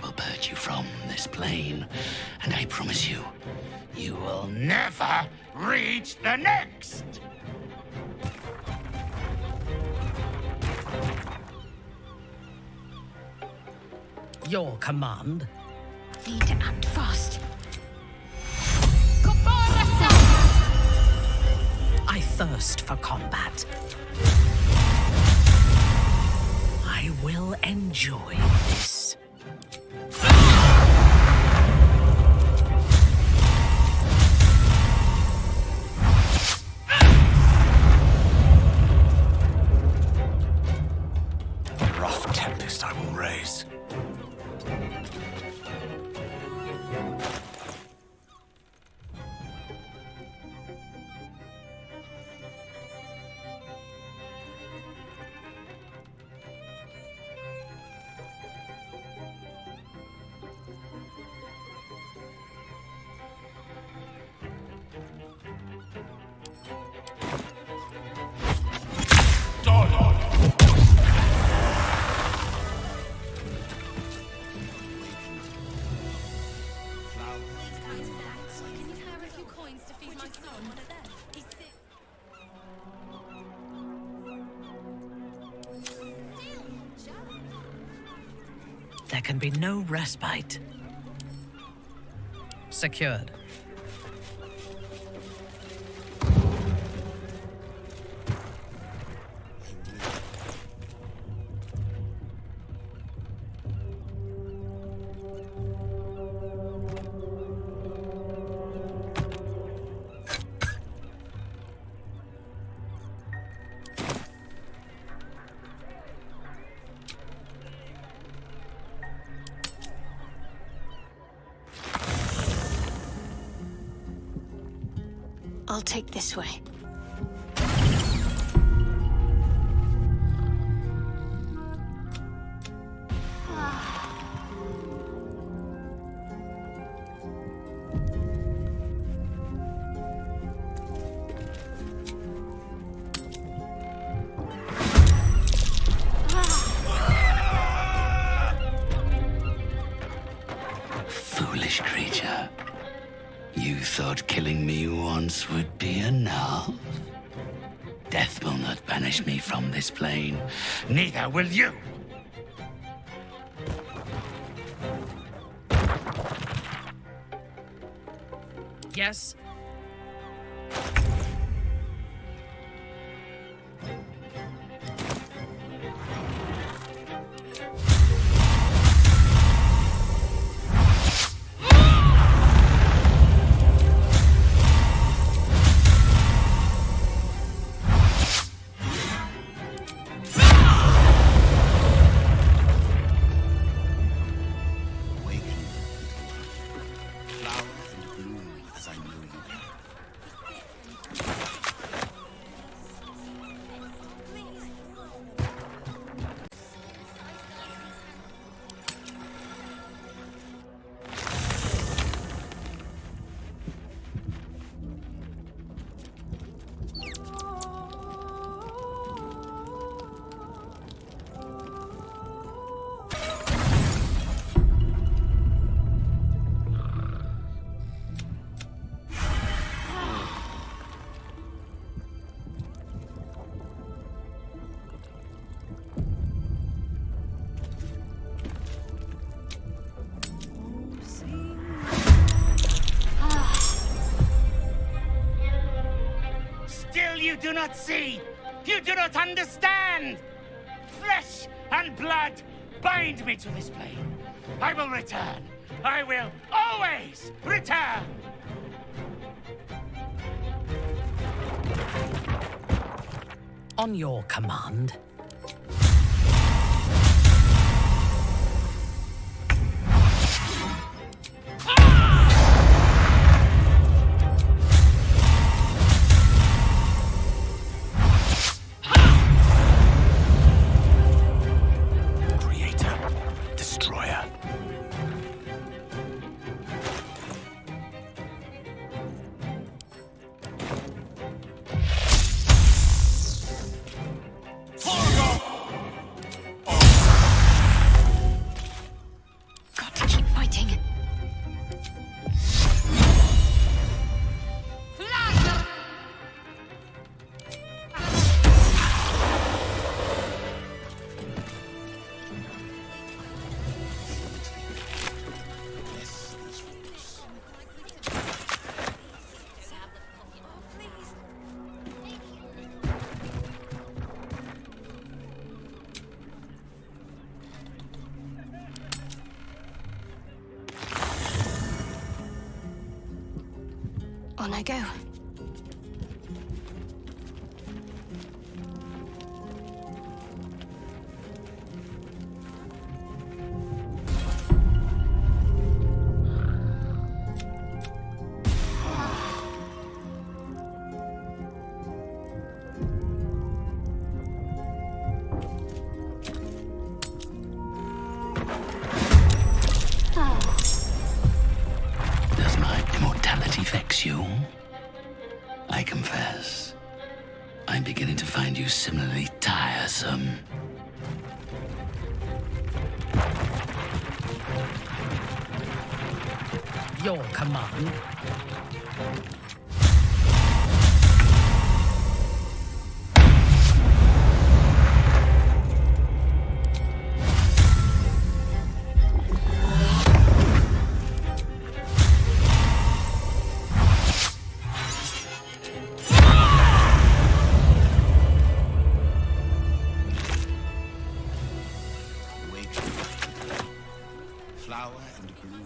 will purge you from this plane, and I promise you, you will never reach the next! Your command. Need to act fast. I thirst for combat. I will enjoy this. A rough tempest I will raise. There can be no respite. Secured. I'll take this way. Foolish creature. You thought killing me once would be enough? Death will not banish me from this plane. Neither will you! Yes? You do not see! You do not understand! Flesh and blood bind me to this plane. I will return. I will always return! On your command. On I go. Does my immortality vex you? I confess, I'm beginning to find you similarly tiresome. Your command. Flower and bloom.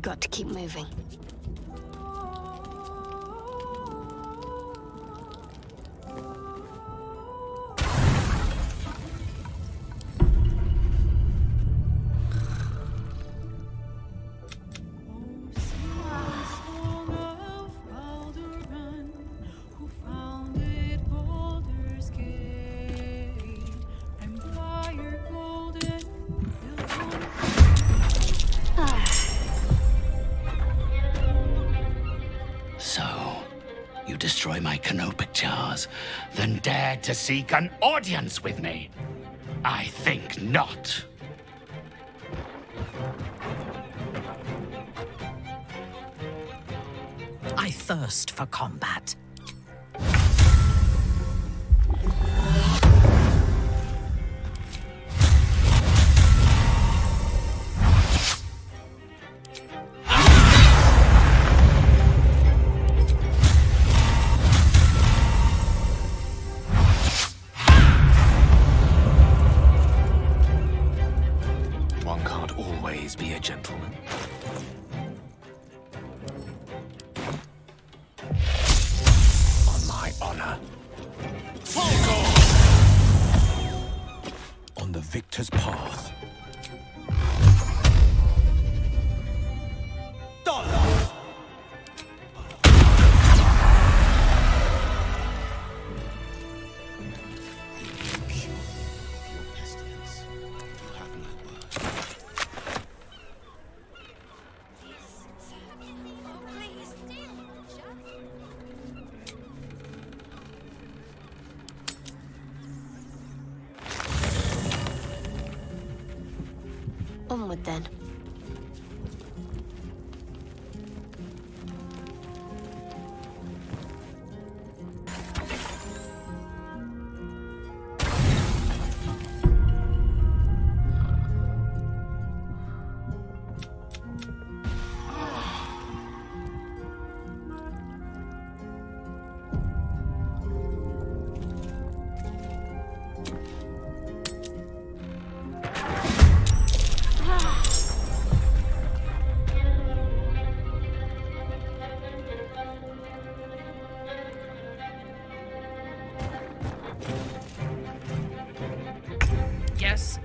Got to keep moving. So, you destroy my canopic jars, then dare to seek an audience with me? I think not. I thirst for combat. One can't always be a gentleman. On my honor. On the victor's path. Onward then. Yes.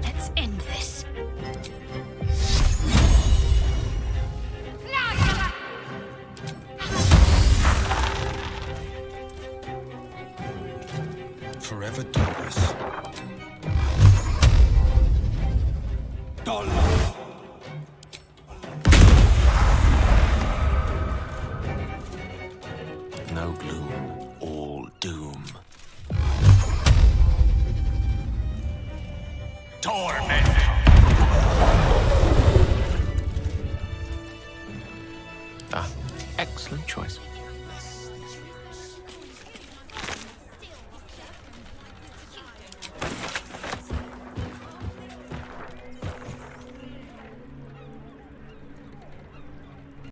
Let's end this. Forever Doris. Dollar. No gloom, all doom. Torment! choice.